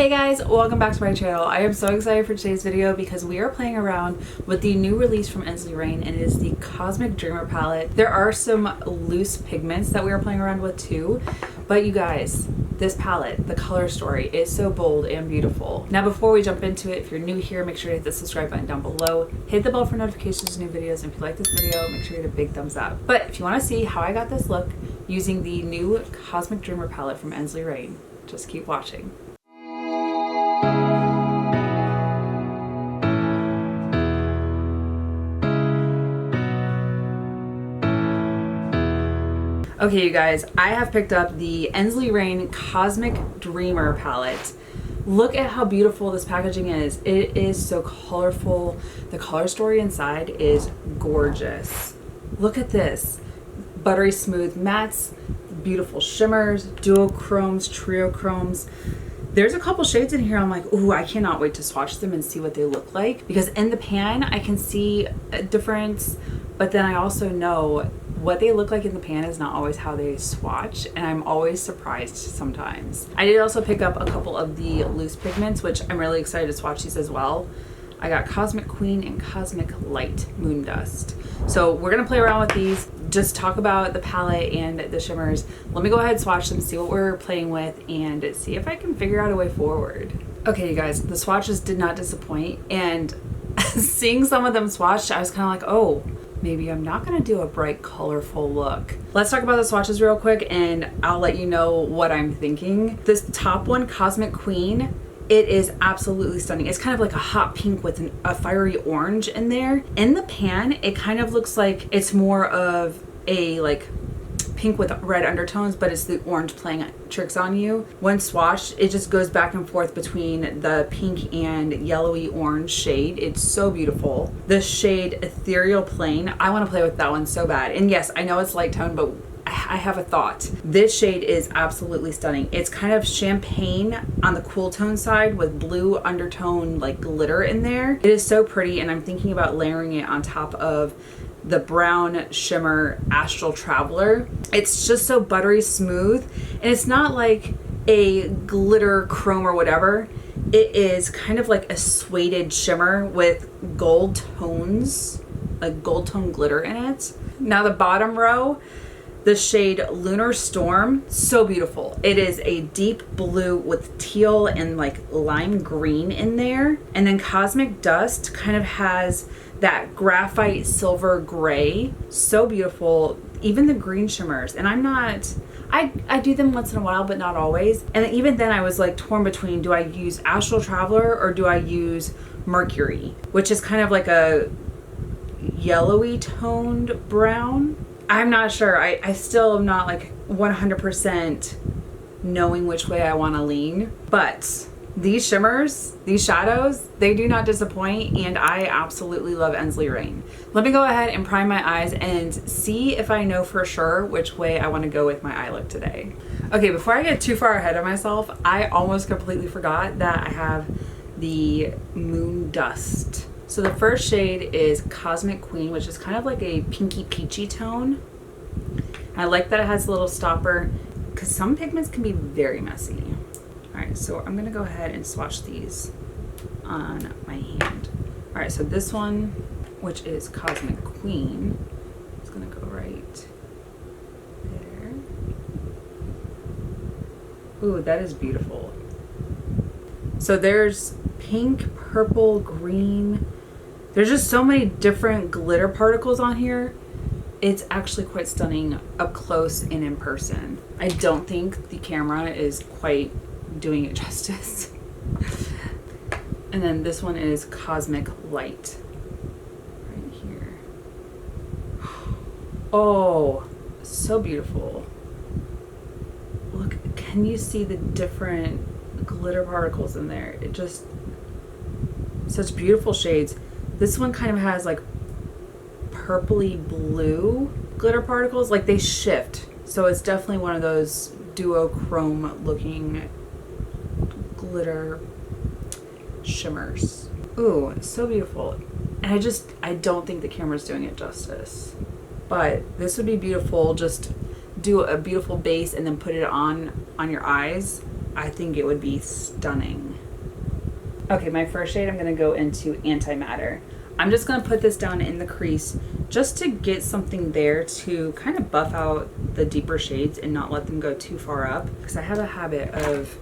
Hey guys, welcome back to my channel. I am so excited for today's video because we are playing around with the new release from Ensley Reign, and it is the Cosmic Dreamer palette. There are some loose pigments that we are playing around with too, but you guys, this palette, the color story, is so bold and beautiful. Now before we jump into it, if you're new here, make sure to hit the subscribe button down below, hit the bell for notifications of new videos, and if you like this video, make sure to hit a big thumbs up. But if you want to see how I got this look using the new Cosmic Dreamer palette from Ensley Reign, just keep watching. Okay, you guys, I have picked up the Ensley Reign Cosmic Dreamer palette. Look at how beautiful this packaging is. It is so colorful. The color story inside is gorgeous. Look at this. Buttery smooth mattes, beautiful shimmers, duochromes, triochromes. There's a couple shades in here I'm like, ooh, I cannot wait to swatch them and see what they look like, because in the pan I can see a difference, but then I also know what they look like in the pan is not always how they swatch, and I'm always surprised sometimes. I did also pick up a couple of the loose pigments, which I'm really excited to swatch these as well. I got Cosmic Queen and Cosmic Light Moon Dust. So we're gonna play around with these, just talk about the palette and the shimmers. Let me go ahead and swatch them, see what we're playing with, and see if I can figure out a way forward. Okay, you guys, the swatches did not disappoint, and seeing some of them swatched, I was kind of like, oh, maybe I'm not gonna do a bright, colorful look. Let's talk about the swatches real quick, and I'll let you know what I'm thinking. This top one, Cosmic Queen, it is absolutely stunning. It's kind of like a hot pink with a fiery orange in there. In the pan, it kind of looks like it's more of a like pink with red undertones, but it's the orange playing tricks on you. When swatched, it just goes back and forth between the pink and yellowy orange shade. It's so beautiful. The shade Ethereal Plain, I want to play with that one so bad. And yes, I know it's light tone, but I have a thought. This shade is absolutely stunning. It's kind of champagne on the cool tone side with blue undertone like glitter in there. It is so pretty, and I'm thinking about layering it on top of the brown shimmer Astral Traveler. It's just so buttery smooth, and it's not like a glitter chrome or whatever. It is kind of like a suede shimmer with gold tones, like gold tone glitter in it. Now the bottom row, the shade Lunar Storm, so beautiful. It is a deep blue with teal and like lime green in there. And then Cosmic Dust kind of has that graphite silver gray, so beautiful. Even the green shimmers, and I do them once in a while, but not always. And even then I was like torn between, do I use Astral Traveler or do I use Mercury, which is kind of like a yellowy toned brown. I'm not sure. I still am not like 100% knowing which way I want to lean, but these shimmers, these shadows, they do not disappoint, and I absolutely love Ensley Reign. Let me go ahead and prime my eyes and see if I know for sure which way I want to go with my eye look today. Okay, before I get too far ahead of myself, I almost completely forgot that I have the Moon Dust. So the first shade is Cosmic Queen, which is kind of like a pinky peachy tone. I like that it has a little stopper, because some pigments can be very messy. All right, so I'm gonna go ahead and swatch these on my hand. All right, so this one, which is Cosmic Queen, is gonna go right there. Ooh, that is beautiful. So there's pink, purple, green. There's just so many different glitter particles on here. It's actually quite stunning up close and in person. I don't think the camera is quite doing it justice. And then this one is Cosmic Light right here. Oh, so beautiful. Look, can you see the different glitter particles in there? It just, such beautiful shades. This one kind of has like purpley blue glitter particles, like they shift. So it's definitely one of those duochrome looking glitter shimmers. Ooh, so beautiful. And I don't think the camera's doing it justice. But this would be beautiful, just do a beautiful base and then put it on your eyes. I think it would be stunning. Okay, my first shade I'm going to go into Antimatter. I'm just going to put this down in the crease just to get something there to kind of buff out the deeper shades and not let them go too far up, because I have a habit of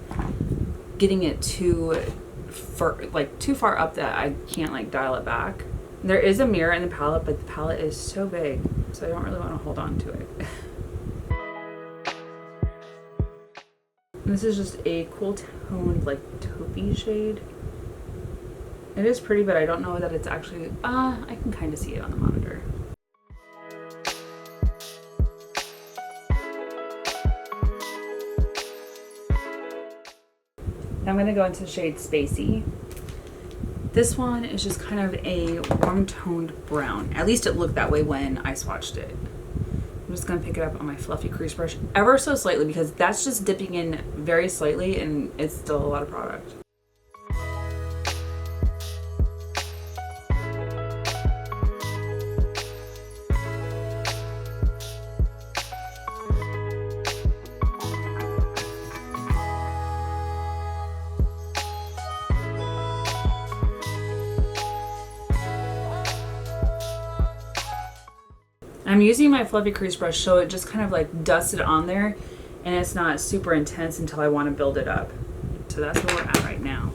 getting it too far up that I can't like dial it back. There is a mirror in the palette, but the palette is so big, so I don't really want to hold on to it. This is just a cool toned like taupey shade. It is pretty, but I don't know that it's actually, I can kind of see it on the monitor. Now I'm going to go into the shade Spacey. This one is just kind of a warm toned brown. At least it looked that way when I swatched it. I'm just going to pick it up on my fluffy crease brush ever so slightly, because that's just dipping in very slightly and it's still a lot of product. I'm using my fluffy crease brush so it just kind of like dusts it on there and it's not super intense until I want to build it up. So that's where we're at right now.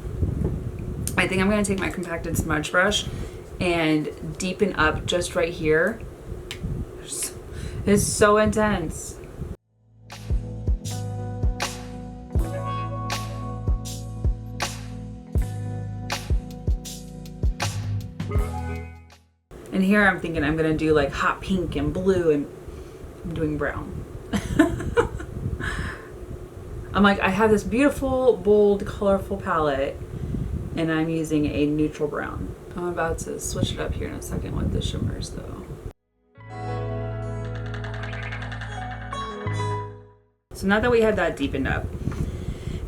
I think I'm going to take my compacted smudge brush and deepen up just right here. It's so intense. And here I'm thinking I'm gonna do like hot pink and blue, and I'm doing brown. I'm like, I have this beautiful, bold, colorful palette and I'm using a neutral brown. I'm about to switch it up here in a second with the shimmers though. So now that we had that deepened up,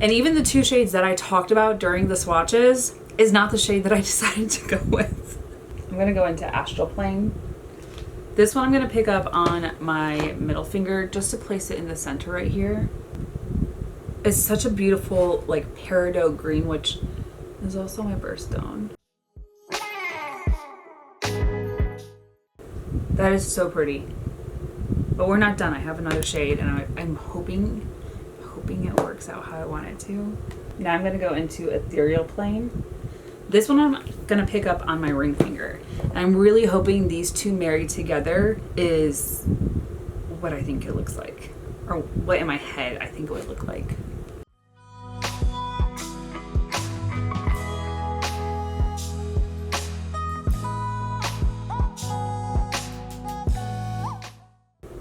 and even the two shades that I talked about during the swatches is not the shade that I decided to go with. I'm going to go into Astral Plane. This one I'm going to pick up on my middle finger just to place it in the center right here. It's such a beautiful like peridot green, which is also my birthstone. That is so pretty. But we're not done. I have another shade and I'm hoping it works out how I want it to. Now I'm going to go into Ethereal Plane. This one I'm going to pick up on my ring finger. And I'm really hoping these two married together is what I think it looks like. Or what in my head I think it would look like.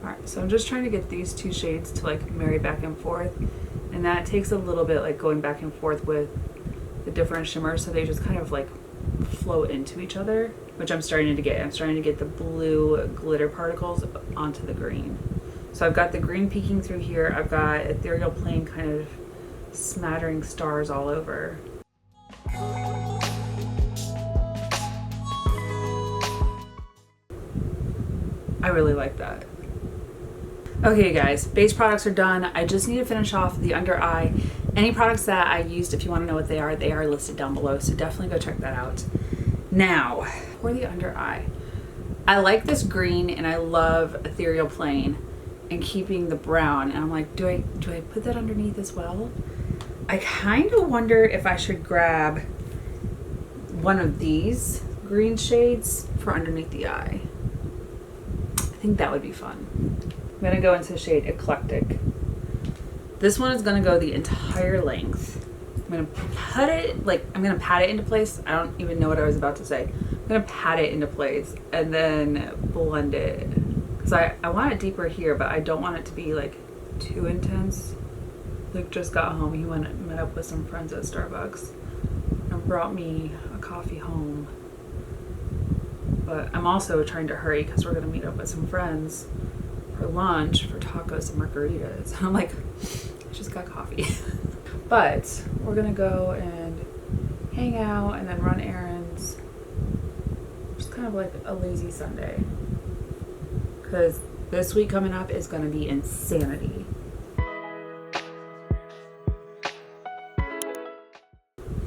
Alright, so I'm just trying to get these two shades to like marry back and forth. And that takes a little bit like going back and forth with the different shimmers so they just kind of like flow into each other, which I'm starting to get. I'm starting to get the blue glitter particles onto the green. So I've got the green peeking through here. I've got Ethereal Plane kind of smattering stars all over. I really like that. Okay guys, base products are done. I just need to finish off the under eye. Any products that I used, if you want to know what they are listed down below, so definitely go check that out. Now, for the under eye, I like this green and I love Ethereal Plane and keeping the brown, and I'm like, do I put that underneath as well? I kind of wonder if I should grab one of these green shades for underneath the eye. I think that would be fun. I'm gonna go into the shade Eclectic. This one is gonna go the entire length. I'm gonna put it, I'm gonna pat it into place. I don't even know what I was about to say. I'm gonna pat it into place and then blend it. Cause I want it deeper here, but I don't want it to be like too intense. Luke just got home. He went and met up with some friends at Starbucks and brought me a coffee home. But I'm also trying to hurry because we're gonna meet up with some friends for lunch for tacos and margaritas. I'm like, I just got coffee. But we're gonna go and hang out and then run errands. Just kind of like a lazy Sunday. Because this week coming up is gonna be insanity.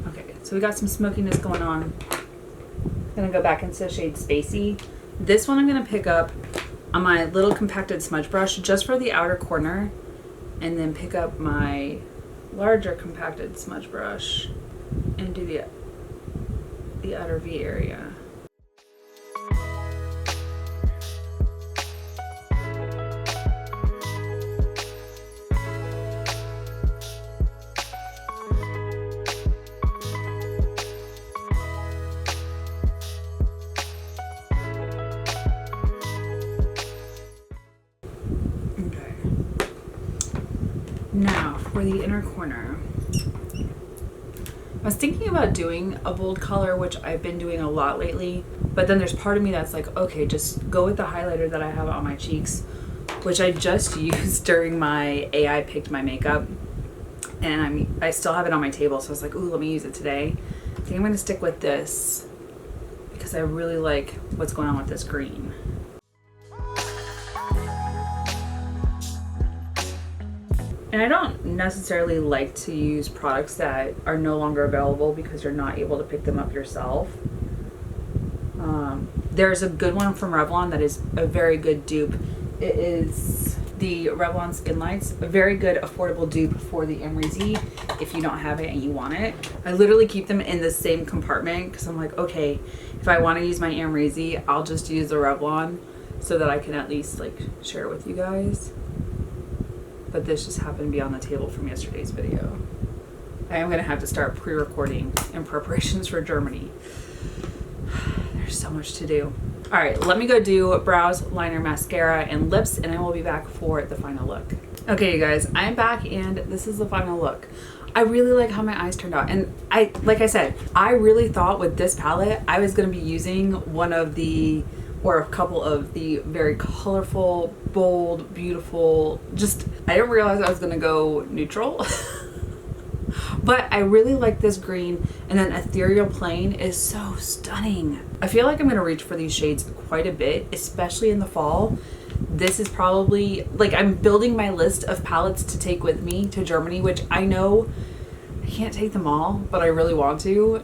Okay, So we got some smokiness going on. I'm gonna go back into the shade Spacey. This one I'm gonna pick up on my little compacted smudge brush just for the outer corner, and then pick up my larger compacted smudge brush and do the outer V area. Now for the inner corner. I was thinking about doing a bold color, which I've been doing a lot lately, but then there's part of me that's like, okay, just go with the highlighter that I have on my cheeks, which I just used during my AI picked my makeup, and I still have it on my table, so I was like, ooh, let me use it today. I think I'm gonna stick with this because I really like what's going on with this green. And I don't necessarily like to use products that are no longer available because you're not able to pick them up yourself. There's a good one from Revlon that is a very good dupe. It is the Revlon Skin Lights, a very good affordable dupe for the Amrezy if you don't have it and you want it. I literally keep them in the same compartment because I'm like, okay, if I want to use my Amrezy, I'll just use the Revlon so that I can at least like share it with you guys. But this just happened to be on the table from yesterday's video. I am gonna have to start pre-recording in preparations for Germany. There's so much to do. All right, let me go do brows, liner, mascara, and lips, and I will be back for the final look. Okay, you guys, I'm back, and this is the final look. I really like how my eyes turned out, and like I said, I really thought with this palette I was gonna be using one of the, or a couple of the very colorful, bold, beautiful, I didn't realize I was gonna go neutral. But I really like this green, and then Ethereal Plain is so stunning. I feel like I'm gonna reach for these shades quite a bit, especially in the fall. This is probably, like, I'm building my list of palettes to take with me to Germany, which I know I can't take them all, but I really want to.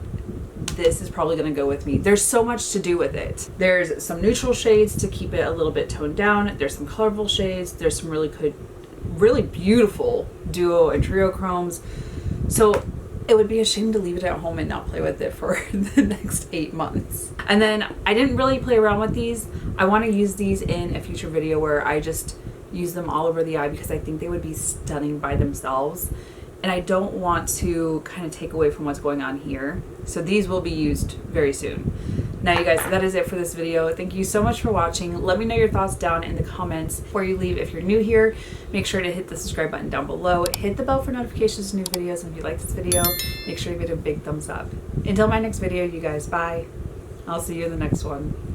This is probably going to go with me. There's so much to do with it. There's some neutral shades to keep it a little bit toned down. There's some colorful shades. There's some really good, really beautiful duo and trio chromes. So it would be a shame to leave it at home and not play with it for the next 8 months. And then I didn't really play around with these. I want to use these in a future video where I just use them all over the eye because I think they would be stunning by themselves. And I don't want to kind of take away from what's going on here. So these will be used very soon. Now you guys, that is it for this video. Thank you so much for watching. Let me know your thoughts down in the comments before you leave. If you're new here, make sure to hit the subscribe button down below. Hit the bell for notifications of new videos. And if you like this video, make sure to give it a big thumbs up. Until my next video, you guys, bye. I'll see you in the next one.